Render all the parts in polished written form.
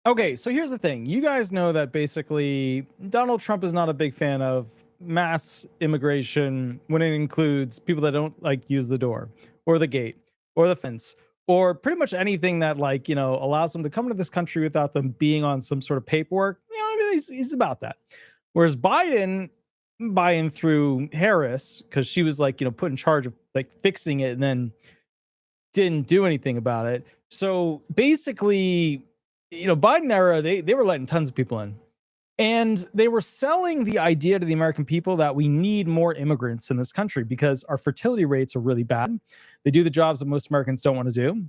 Okay, so here's the thing. You guys know that basically Donald Trump is not a big fan of mass immigration when it includes people that don't like use the door or the gate or the fence or pretty much anything that allows them to come into this country without them being on some sort of paperwork. I mean, he's about that. Whereas Biden, buying through Harris, because she was put in charge of fixing it and then didn't do anything about it. So basically, Biden era, they were letting tons of people in. And they were selling the idea to the American people that we need more immigrants in this country because our fertility rates are really bad. They do the jobs that most Americans don't want to do.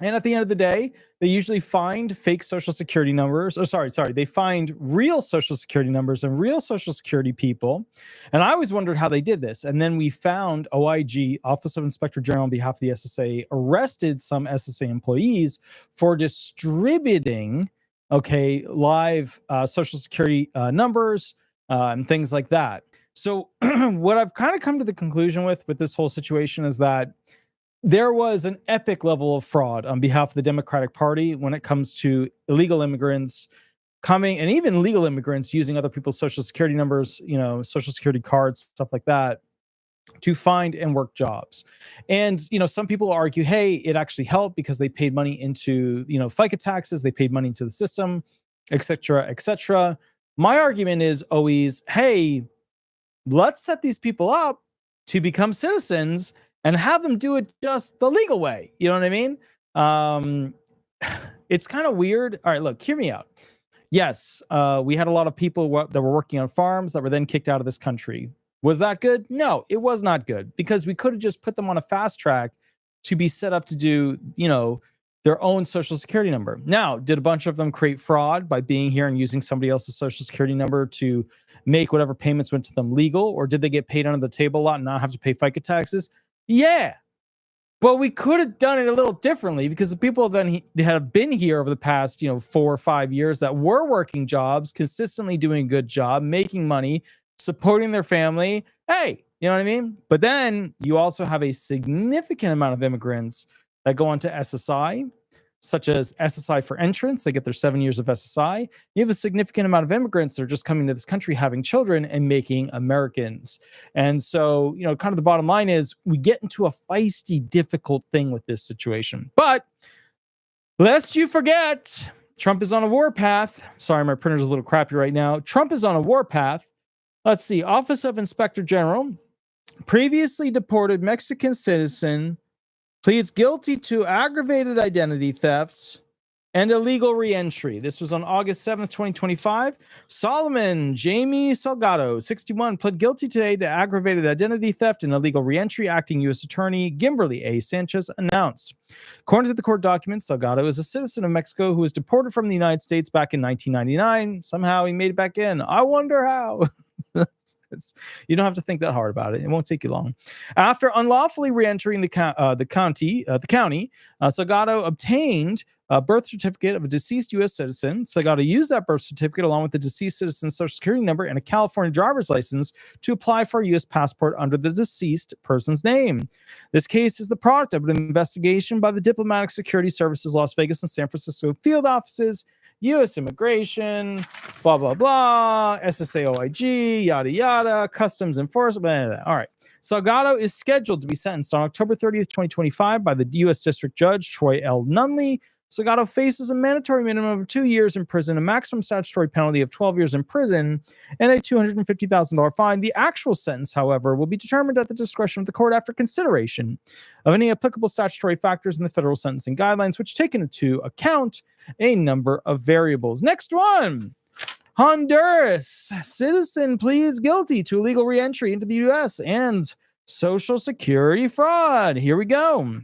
And at the end of the day, they usually find fake social security numbers. They find real social security numbers and real social security people. And I always wondered how they did this. And then we found OIG, Office of Inspector General on behalf of the SSA, arrested some SSA employees for distributing, live social security numbers and things like that. So what I've kind of come to the conclusion with this whole situation is that there was an epic level of fraud on behalf of the Democratic Party when it comes to illegal immigrants coming, and even legal immigrants using other people's social security numbers, social security cards, stuff like that, to find and work jobs. And, some people argue, hey, it actually helped because they paid money into, FICA taxes, they paid money into the system, et cetera, et cetera. My argument is always, hey, let's set these people up to become citizens and have them do it just the legal way. You know what I mean? It's kind of weird. All right, look, hear me out. Yes, we had a lot of people that were working on farms that were then kicked out of this country. Was that good? No, it was not good because we could have just put them on a fast track to be set up to do, their own social security number. Now, did a bunch of them create fraud by being here and using somebody else's social security number to make whatever payments went to them legal? Or did they get paid under the table a lot and not have to pay FICA taxes? Yeah, but we could have done it a little differently because the people that have been here over the past, 4 or 5 years that were working jobs, consistently doing a good job, making money, supporting their family. Hey, you know what I mean? But then you also have a significant amount of immigrants that go on to SSI, such as SSI for entrance. They get their 7 years of SSI. You have a significant amount of immigrants that are just coming to this country, having children and making Americans. And so, kind of the bottom line is we get into a feisty, difficult thing with this situation. But lest you forget, Trump is on a warpath. Sorry, my printer's a little crappy right now. Trump is on a warpath. Let's see. Office of Inspector General, previously deported Mexican citizen, pleads guilty to aggravated identity theft and illegal reentry. This was on August 7th, 2025. Solomon Jamie Salgado, 61, pled guilty today to aggravated identity theft and illegal reentry, acting U.S. Attorney Kimberly A. Sanchez announced. According to the court documents, Salgado is a citizen of Mexico who was deported from the United States back in 1999. Somehow he made it back in. I wonder how. You don't have to think that hard about it. It won't take you long. After unlawfully reentering the county, Salgado obtained a birth certificate of a deceased U.S. citizen. Salgado used that birth certificate along with the deceased citizen's social security number and a California driver's license to apply for a U.S. passport under the deceased person's name. This case is the product of an investigation by the Diplomatic Security Services Las Vegas and San Francisco field offices, U.S. Immigration, blah, blah, blah, SSA OIG, yada, yada, Customs Enforcement, blah, blah, blah. All right. Salgado is scheduled to be sentenced on October 30th, 2025 by the U.S. District Judge Troy L. Nunley. Salgado faces a mandatory minimum of 2 years in prison, a maximum statutory penalty of 12 years in prison, and a $250,000 fine. The actual sentence, however, will be determined at the discretion of the court after consideration of any applicable statutory factors in the federal sentencing guidelines, which take into account a number of variables. Next one. Honduras citizen pleads guilty to illegal reentry into the U.S. and social security fraud. Here we go.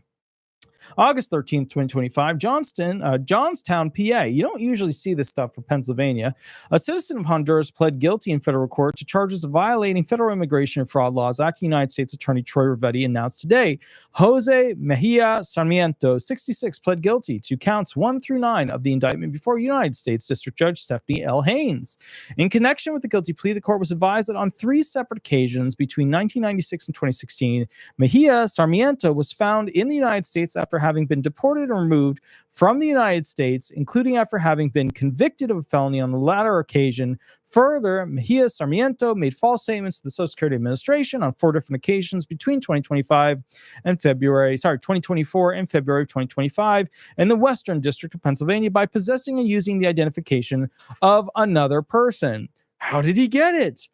August 13th, 2025, Johnstown, PA. You don't usually see this stuff for Pennsylvania. A citizen of Honduras pled guilty in federal court to charges of violating federal immigration and fraud laws. Acting United States Attorney Troy Ravetti announced today. Jose Mejia Sarmiento, 66, pled guilty to counts 1 through 9 of the indictment before United States District Judge Stephanie L. Haynes. In connection with the guilty plea, the court was advised that on 3 separate occasions between 1996 and 2016, Mejia Sarmiento was found in the United States after having having been deported or removed from the United States, including after having been convicted of a felony on the latter occasion. Further, Mejia Sarmiento made false statements to the Social Security Administration on 4 different occasions between 2024 and February of 2025 in the Western District of Pennsylvania by possessing and using the identification of another person. How did he get it?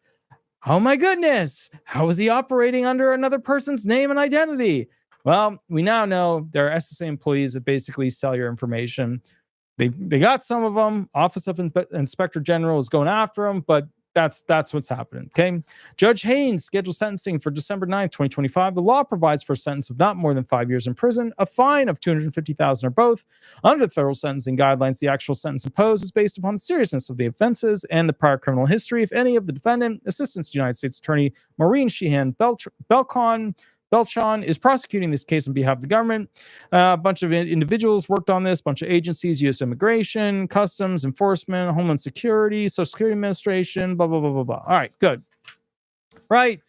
Oh my goodness. How is he operating under another person's name and identity? Well, we now know there are SSA employees that basically sell your information. They got some of them. Office of Inspector General is going after them, but that's what's happening. Okay. Judge Haynes scheduled sentencing for December 9th, 2025. The law provides for a sentence of not more than 5 years in prison, a fine of $250,000 or both. Under the federal sentencing guidelines, the actual sentence imposed is based upon the seriousness of the offenses and the prior criminal history, if any, of the defendant. Assistant United States Attorney Maureen Sheehan Belchon is prosecuting this case on behalf of the government. A bunch of individuals worked on this, a bunch of agencies, U.S. Immigration, Customs Enforcement, Homeland Security, Social Security Administration, blah, blah, blah, blah, blah. All right, good. Right?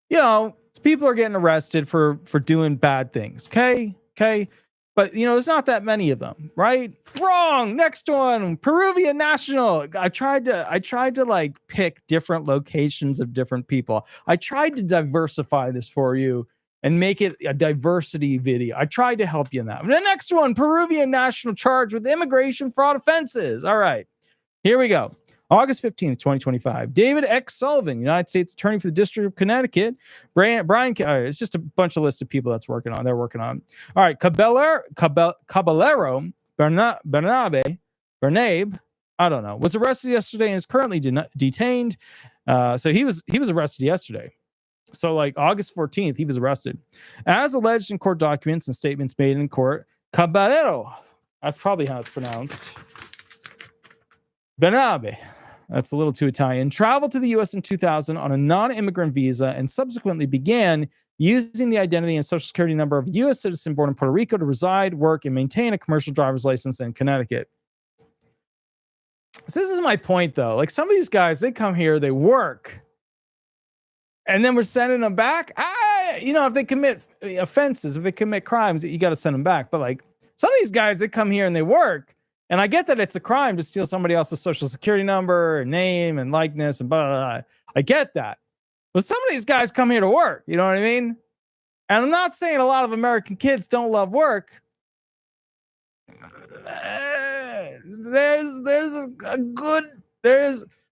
You know, people are getting arrested for doing bad things, okay? But, you know, there's not that many of them, right? Wrong. Next one, Peruvian National. I tried to like pick different locations of different people. I tried to diversify this for you and make it a diversity video. I tried to help you in that. The next one, Peruvian National charged with immigration fraud offenses. All right, here we go. August 15th, 2025. David X. Sullivan, United States Attorney for the District of Connecticut. Brian, it's just a bunch of lists of people they're working on. All right, Caballero Bernabe, I don't know, was arrested yesterday and is currently detained. So he was arrested yesterday. So like August 14th, he was arrested. As alleged in court documents and statements made in court, Caballero, that's probably how it's pronounced, Bernabe, that's a little too Italian, traveled to the U.S. in 2000 on a non-immigrant visa and subsequently began using the identity and social security number of a U.S. citizen born in Puerto Rico to reside, work, and maintain a commercial driver's license in Connecticut. So this is my point, though. Like, some of these guys, they come here, they work, and then we're sending them back. You know, if they commit offenses, if they commit crimes, you got to send them back. But like, some of these guys, they come here and they work. And I get that it's a crime to steal somebody else's social security number, name, and likeness, and blah, blah, blah. I get that. But some of these guys come here to work. You know what I mean? And I'm not saying a lot of American kids don't love work.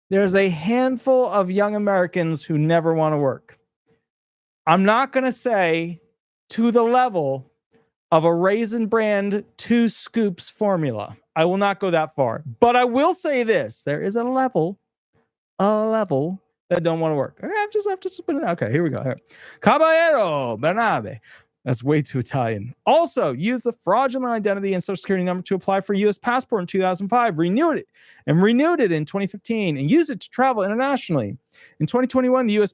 There's a handful of young Americans who never want to work. I'm not going to say to the level of a Raisin Bran 2 scoops formula. I will not go that far, but I will say this: there is a level that don't want to work. I have to spin it out. Okay, here we go. Here. Caballero Bernabe. That's way too Italian. Also, used the fraudulent identity and social security number to apply for a U.S. passport in 2005. Renewed it in 2015 and used it to travel internationally. In 2021, the U.S.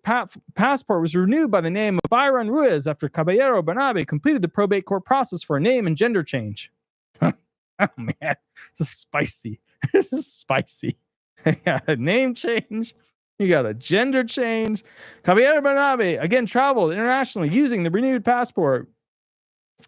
passport was renewed by the name of Byron Ruiz after Caballero Bernabe completed the probate court process for a name and gender change. Oh man, this is spicy. This is spicy. You got a name change. You got a gender change. Caballero Bernabe again traveled internationally using the renewed passport.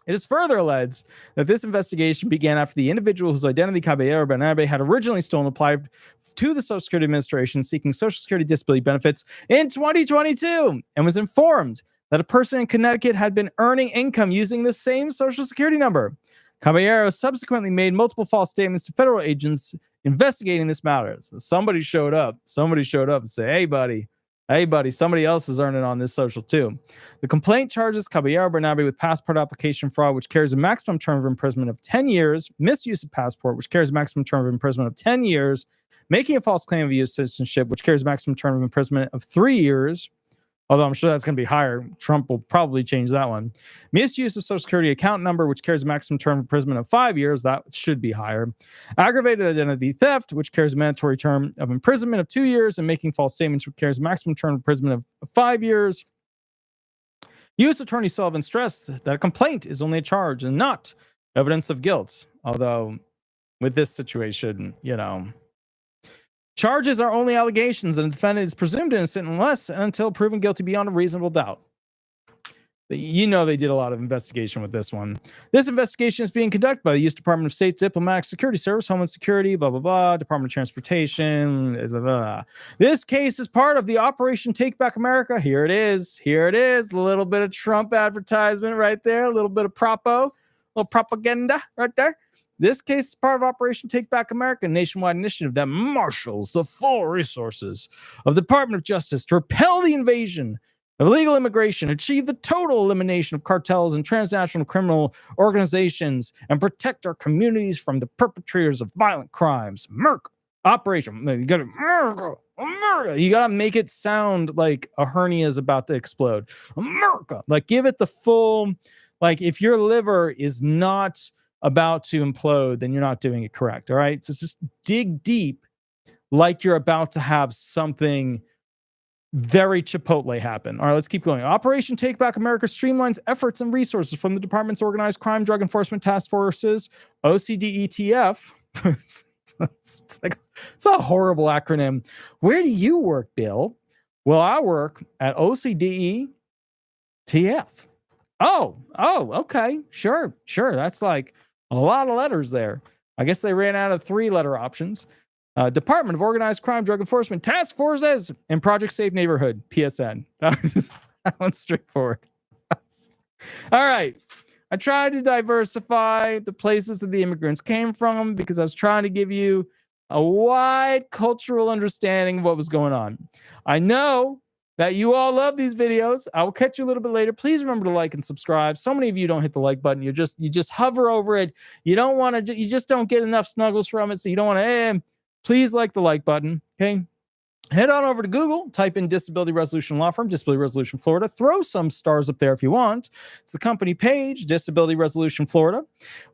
It is further alleged that this investigation began after the individual whose identity Caballero Bernabe had originally stolen applied to the Social Security Administration seeking Social Security disability benefits in 2022 and was informed that a person in Connecticut had been earning income using the same Social Security number. Caballero subsequently made multiple false statements to federal agents investigating this matter. So somebody showed up and said, hey, buddy, somebody else is earning on this social too. The complaint charges Caballero Bernabe with passport application fraud, which carries a maximum term of imprisonment of 10 years, misuse of passport, which carries a maximum term of imprisonment of 10 years, making a false claim of U.S. citizenship, which carries a maximum term of imprisonment of 3 years, although I'm sure that's going to be higher. Trump will probably change that one. Misuse of Social Security account number, which carries a maximum term of imprisonment of 5 years. That should be higher. Aggravated identity theft, which carries a mandatory term of imprisonment of 2 years, and making false statements, which carries a maximum term of imprisonment of 5 years. U.S. Attorney Sullivan stressed that a complaint is only a charge and not evidence of guilt. Although, with this situation, you know, charges are only allegations, and the defendant is presumed innocent unless and until proven guilty beyond a reasonable doubt. You know they did a lot of investigation with this one. This investigation is being conducted by the U.S. Department of State Diplomatic Security Service, Homeland Security, blah, blah, blah, Department of Transportation, blah, blah, blah. This case is part of the Operation Takeback America. Here it is. Here it is. A little bit of Trump advertisement right there. A little bit of a little propaganda right there. This case is part of Operation Takeback America, a nationwide initiative that marshals the full resources of the Department of Justice to repel the invasion of illegal immigration, achieve the total elimination of cartels and transnational criminal organizations, and protect our communities from the perpetrators of violent crimes. Operation. You gotta make it sound like a hernia is about to explode. America. Like, give it the full, like, if your liver is not about to implode, then you're not doing it correct. All right. So just dig deep like you're about to have something very Chipotle happen. All right, let's keep going. Operation Takeback America streamlines efforts and resources from the department's organized crime drug enforcement task forces, OCDETF. It's a horrible acronym. Where do you work, Bill? Well, I work at OCDETF. Oh, okay. Sure. That's like a lot of letters there. I guess they ran out of 3-letter options. Department of Organized Crime Drug Enforcement Task Forces and Project Safe Neighborhood, PSN. That one's straightforward. All right. I tried to diversify the places that the immigrants came from because I was trying to give you a wide cultural understanding of what was going on. I know that you all love these videos. I will catch you a little bit later. Please remember to like and subscribe. So many of you don't hit the like button. You just hover over it. You don't want to. You just don't get enough snuggles from it. So you don't want to. Please like the like button. Okay. Head on over to Google, type in Disability Resolution Law Firm, Disability Resolution Florida. Throw some stars up there if you want. It's the company page, Disability Resolution Florida.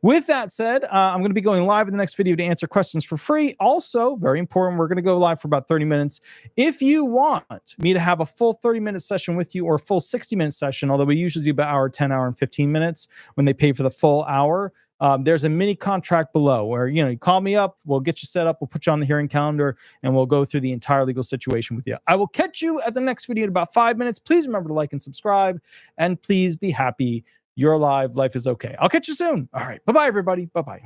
With that said, I'm going to be going live in the next video to answer questions for free. Also, very important, we're going to go live for about 30 minutes. If you want me to have a full 30-minute session with you or a full 60-minute session, although we usually do about hour, 10 hour, and 15 minutes when they pay for the full hour, there's a mini contract below where, you call me up, we'll get you set up, we'll put you on the hearing calendar, and we'll go through the entire legal situation with you. I will catch you at the next video in about 5 minutes. Please remember to like and subscribe, and please be happy. You're alive. Life is okay. I'll catch you soon. All right. Bye-bye, everybody. Bye-bye.